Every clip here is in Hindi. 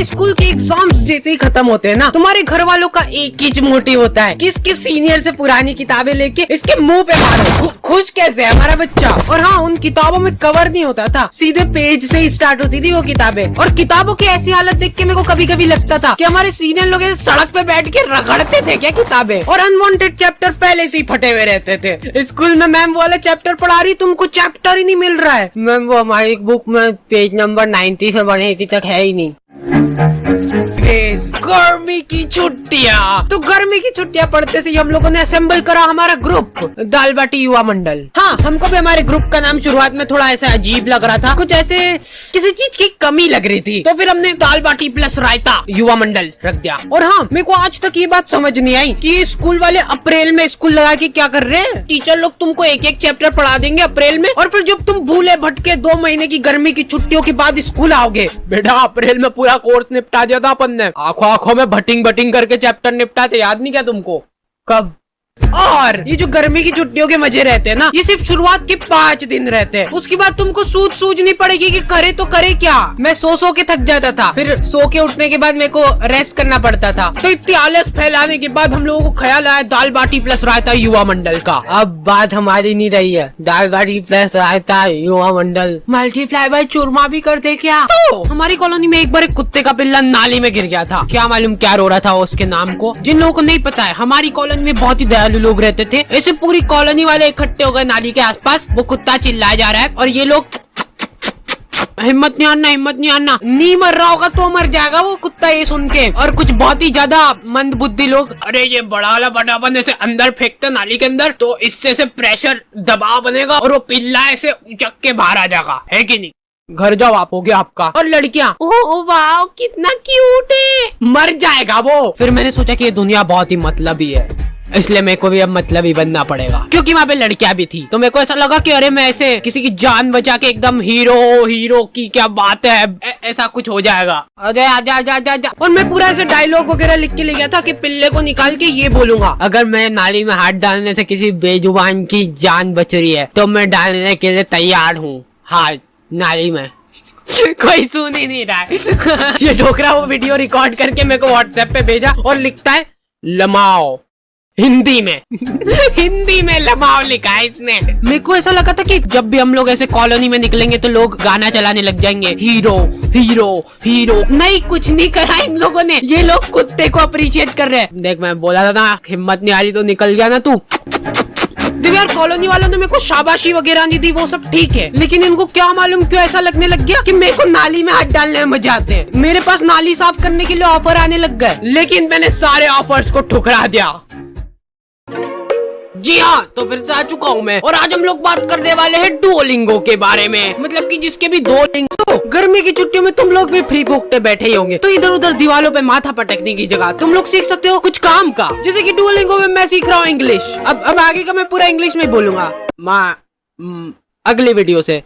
तुम्हारे स्कूल के एग्जाम्स जैसे ही खत्म होते हैं ना, तुम्हारे घर वालों का एक ही मोटिव होता है कि इसके सीनियर से पुरानी किताबें लेके इसके मुंह पे मारो। खुश कैसे है हमारा बच्चा। और हाँ, उन किताबों में कवर नहीं होता था, सीधे पेज से ही स्टार्ट होती थी वो किताबें। और किताबों की ऐसी हालत देख के मेरे को कभी कभी लगता था कि हमारे सीनियर लोग सड़क पे बैठ के रगड़ते थे क्या किताबें। और अनवांटेड चैप्टर पहले से ही फटे हुए रहते थे। स्कूल में मैम वाला चैप्टर पढ़ा रही, तुमको चैप्टर ही नहीं मिल रहा है। मैम वो हमारी बुक में पेज नंबर 90 से बढ़े तक है ही नहीं। गर्मी की छुट्टियाँ, तो गर्मी की छुट्टियाँ पढ़ते से हम लोगों ने असेंबल करा हमारा ग्रुप, दाल बाटी युवा मंडल। हाँ, हमको भी हमारे ग्रुप का नाम शुरुआत में थोड़ा ऐसा अजीब लग रहा था, कुछ ऐसे किसी चीज की कमी लग रही थी, तो फिर हमने दाल बाटी प्लस रायता युवा मंडल रख दिया। और हाँ, मेरे को आज तक ये बात समझ नहीं आई कि स्कूल वाले अप्रैल में स्कूल लगा के क्या कर रहे हैं। टीचर लोग तुमको एक एक चैप्टर पढ़ा देंगे अप्रैल में, और फिर जब तुम भूले भटके 2 महीने की गर्मी की छुट्टियों के बाद स्कूल आओगे, बेटा अप्रैल में पूरा कोर्स निपटा दिया था अपन ने, आंखों में भटिंग करके चैप्टर निपटाते, याद नहीं क्या तुमको? कब? और ये जो गर्मी की छुट्टियों के मजे रहते हैं ना, ये सिर्फ शुरुआत के 5 दिन रहते हैं। उसके बाद तुमको सूझनी पड़ेगी कि करे तो करे क्या। मैं सो के थक जाता था, फिर सो के उठने के बाद मेरे को रेस्ट करना पड़ता था। तो इतनी आलस फैलाने के बाद हम लोगों को ख्याल आया दाल बाटी प्लस रायता युवा मंडल का। अब बात हमारी नहीं रही है, दाल बाटी प्लस रायता युवा मंडल मल्टीप्लाई बाय चूरमा भी कर दे क्या? तो हमारी कॉलोनी में एक बार एक कुत्ते का पिल्ला नाली में गिर गया था। क्या मालूम क्या रो रहा था उसके नाम को। जिन लोगों को नहीं पता है, हमारी कॉलोनी में बहुत ही दयालु लोग रहते थे। ऐसे पूरी कॉलोनी वाले इकट्ठे हो गए नाली के आसपास। वो कुत्ता चिल्लाया जा रहा है और ये लोग हिम्मत नहीं आना, नहीं मर रहा होगा तो मर जाएगा वो कुत्ता ये सुन के। और कुछ बहुत ही ज्यादा मंद बुद्धि लोग, अरे ये बड़ा वाला बटापन ऐसे अंदर फेंकते नाली के अंदर, तो इससे से प्रेशर दबाव बनेगा और वो पिल्ला ऐसे उचक के बाहर आ जाएगा, है कि नहीं? घर जाओ आप, हो गया आपका। और लड़कियां, ओह वाह कितना क्यूट है, मर जाएगा वो। फिर मैंने सोचा कि ये दुनिया बहुत ही मतलबी है, इसलिए मेरे को भी अब मतलबी बनना पड़ेगा, क्योंकि वहाँ पे लड़कियां भी थी। तो मेरे को ऐसा लगा कि अरे मैं ऐसे किसी की जान बचा के एकदम हीरो की क्या बात है, ऐसा कुछ हो जाएगा। अरे आजा। और मैं पूरा ऐसे डायलॉग वगैरह लिख के ले गया था कि पिल्ले को निकाल के ये बोलूंगा, अगर मैं नाली में हाथ डालने से किसी बेजुबान की जान बच रही है तो मैं डालने के लिए तैयार हूँ हाथ नाली में। कोई सुन ही नहीं रहा है। ये डोकरा वो वीडियो रिकॉर्ड करके मेरे को व्हाट्सएप पे भेजा और लिखता है लमाओ हिंदी में लमाओ लिखा है इसने। मेरे को ऐसा लगा था कि जब भी हम लोग ऐसे कॉलोनी में निकलेंगे तो लोग गाना चलाने लग जाएंगे, हीरो। नहीं, कुछ नहीं करा इन लोगों ने, ये लोग कुत्ते को अप्रिशिएट कर रहे हैं। देख मैं बोला था ना, हिम्मत नहीं आ रही तो निकल गया ना तू। देखो यार, कॉलोनी वालों ने मेरे को शाबाशी वगैरह नहीं दी, वो सब ठीक है, लेकिन इनको क्या मालूम क्यों ऐसा लगने लग गया कि मेरे को नाली में हाथ डालने में मजा आते हैं। मेरे पास नाली साफ करने के लिए ऑफर आने लग गए, लेकिन मैंने सारे ऑफर्स को ठुकरा दिया। जी हाँ, तो फिर से आ चुका हूँ मैं, और आज हम लोग बात करने वाले हैं डुओलिंगो के बारे में। मतलब कि जिसके भी 2 लिंग। तो गर्मी की छुट्टियों में तुम लोग भी फ्री भूखते बैठे ही होंगे, तो इधर उधर दीवारों पे माथा पटकने की जगह तुम लोग सीख सकते हो कुछ काम का। जैसे कि डुओलिंगो में मैं सीख रहा हूँ इंग्लिश। अब आगे का मैं पूरा इंग्लिश में बोलूंगा अगली वीडियो से।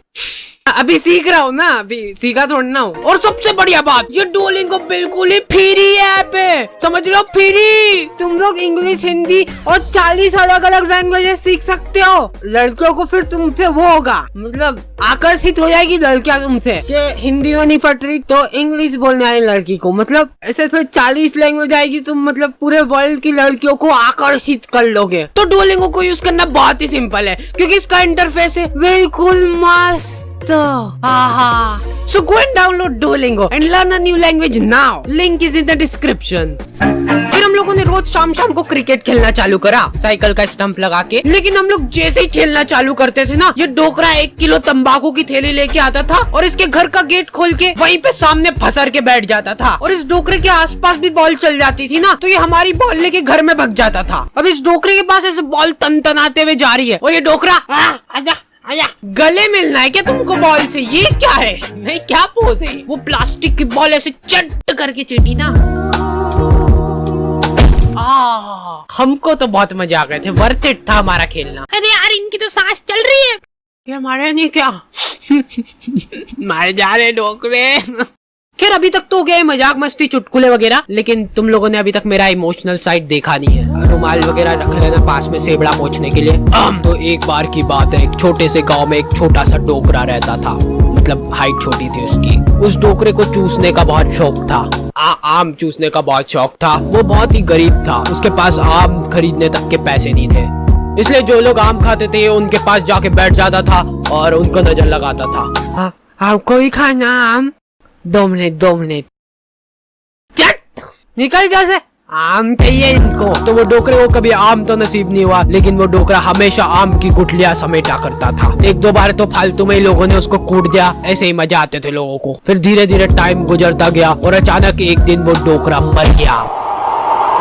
अभी सीख रहा हूँ ना, अभी सीखा थोड़ा ना हूँ। और सबसे बढ़िया बात, ये डुओलिंगो बिल्कुल ही फ्री ऐप है, समझ लो फ्री। तुम लोग इंग्लिश, हिंदी और 40 अलग लैंग्वेजेस सीख सकते हो। लड़कियों को फिर तुमसे वो होगा, मतलब आकर्षित हो जाएगी लड़कियां तुमसे कि हिंदी में नहीं पढ़ रही तो इंग्लिश बोलने वाली लड़की को, मतलब ऐसे फिर 40 लैंग्वेज आएगी, तुम मतलब पूरे वर्ल्ड की लड़कियों को आकर्षित कर लोगे। तो डुओलिंगो को यूज करना बहुत ही सिंपल है, क्योंकि इसका इंटरफेस है बिल्कुल मस्त। So go and download Duolingo and learn a new language now. Link is in the description. फिर हम लोगों ने रोज शाम को क्रिकेट खेलना चालू करा, साइकिल का स्टंप लगा के। लेकिन हम लोग जैसे ही खेलना चालू करते थे ना, ये डोकरा 1 किलो तंबाकू की थैली लेके आता था और इसके घर का गेट खोल के वहीं पे सामने फंसर के बैठ जाता था। और इस डोकरे के आसपास भी बॉल चल जाती थी ना, तो ये हमारी बॉल लेके घर में भग जाता था। अब इस डोकरे के पास ऐसे बॉल तनाते हुए जा रही है और ये डोकरा आजा गले मिलना है क्या तुमको बॉल से? ये क्या है? नहीं, क्या पोज है? वो प्लास्टिक की बॉल ऐसे चट करके चीटी ना। हमको तो बहुत मजा आ गए थे, वर्थ इट था हमारा खेलना। अरे यार, इनकी तो सांस चल रही है, ये हमारे नहीं क्या? मारे जा रहे डोकरे। खैर अभी तक तो हो गया मजाक मस्ती चुटकुले वगैरह, लेकिन तुम लोगों ने अभी तक मेरा इमोशनल साइड देखा नहीं है। रुमाल वगैरह रख लेना पास में सेबड़ा पोंछने के लिए। तो एक बार की बात है, एक छोटे से गांव में एक छोटा सा डोकरा रहता था। मतलब हाइट छोटी थी उसकी। उस डोकरे को चूसने का बहुत शौक था, आम चूसने का बहुत शौक था। वो बहुत ही गरीब था, उसके पास आम खरीदने तक के पैसे नहीं थे, इसलिए जो लोग आम खाते थे उनके पास जाके बैठ जाता था और उनको नजर लगाता था। आपको भी खाना आम? 2 मिनट चट निकल जैसे, आम चाहिए इनको। तो वो डोकरे को कभी आम तो नसीब नहीं हुआ, लेकिन वो डोकरा हमेशा आम की गुठलियां समेटा करता था। 1-2 बार तो फालतू में ही लोगों ने उसको कूट दिया, ऐसे ही मजा आते थे लोगों को। फिर धीरे धीरे टाइम गुजरता गया और अचानक एक दिन वो डोकरा मर गया।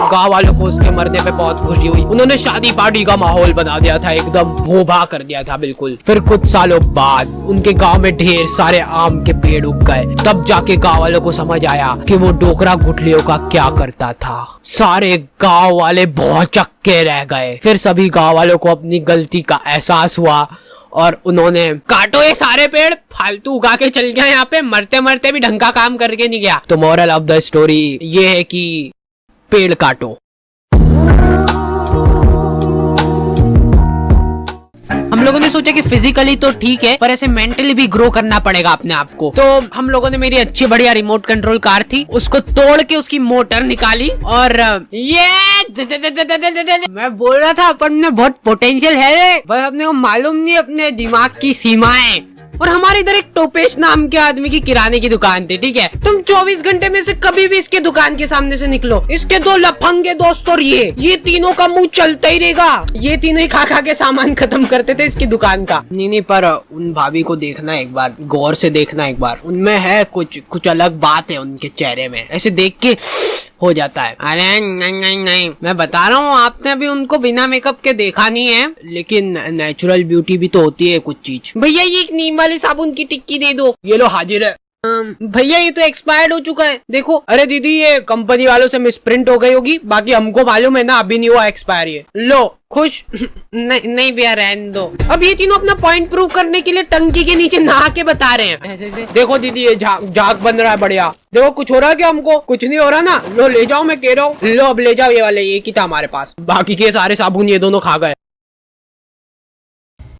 गांव वालों को उसके मरने पे बहुत खुशी हुई, उन्होंने शादी पार्टी का माहौल बना दिया था, एकदम भोभा कर दिया था बिल्कुल। फिर कुछ सालों बाद उनके गांव में ढेर सारे आम के पेड़ उग गए। तब जाके गांव वालों को समझ आया कि वो डोकरा गुठलियों का क्या करता था। सारे गांव वाले बहुत चक्के रह गए। फिर सभी गांव वालों को अपनी गलती का एहसास हुआ और उन्होंने काटो ये सारे पेड़, फालतू उगा के चल गया यहाँ पे, मरते मरते भी ढंग का काम करके नहीं गया। तो मोरल ऑफ द स्टोरी ये है कि पेड़ काटो। हम लोगों ने सोचा कि फिजिकली तो ठीक है, पर ऐसे मेंटली भी ग्रो करना पड़ेगा अपने आप को। तो हम लोगों ने मेरी अच्छी बढ़िया रिमोट कंट्रोल कार थी, उसको तोड़ के उसकी मोटर निकाली और ये मैं बोल रहा था अपन में बहुत पोटेंशियल है, बस अपने को मालूम नहीं अपने दिमाग की सीमाएं। और हमारे इधर एक टोपेश नाम के आदमी की किराने की दुकान थी, ठीक है। तुम 24 घंटे में से कभी भी इसके दुकान के सामने से निकलो, इसके 2 लफंगे दोस्त और ये तीनों का मुंह चलता ही रहेगा। ये तीनों ही खा खा के सामान खत्म करते थे इसकी दुकान का। नहीं पर उन भाभी को देखना एक बार, गौर से देखना एक बार, उनमें है कुछ अलग बात है उनके चेहरे में, ऐसे देख के हो जाता है। अरे नहीं, मैं बता रहा हूँ, आपने अभी उनको बिना मेकअप के देखा नहीं है, लेकिन नेचुरल ब्यूटी भी तो होती है कुछ चीज। भैया ये एक नीम वाले साबुन की टिक्की दे दो। ये लो हाजिर है। भैया ये तो एक्सपायर्ड हो चुका है, देखो। अरे दीदी ये कंपनी वालों से मिसप्रिंट हो गई होगी, बाकी हमको मालूम है ना अभी नहीं हुआ एक्सपायर। ये लो खुश। नहीं भैया रहने दो। अब ये तीनों अपना पॉइंट प्रूव करने के लिए टंकी के नीचे नहा के बता रहे हैं। देखो दीदी ये झाग बन रहा है बढ़िया, देखो कुछ हो रहा है क्या? हमको कुछ नहीं हो रहा ना। लो ले जाओ, मैं कह रहा हूँ, लो अब ले जाओ ये वाले, एक ही था हमारे पास, बाकी के सारे साबुन ये दोनों खा गए।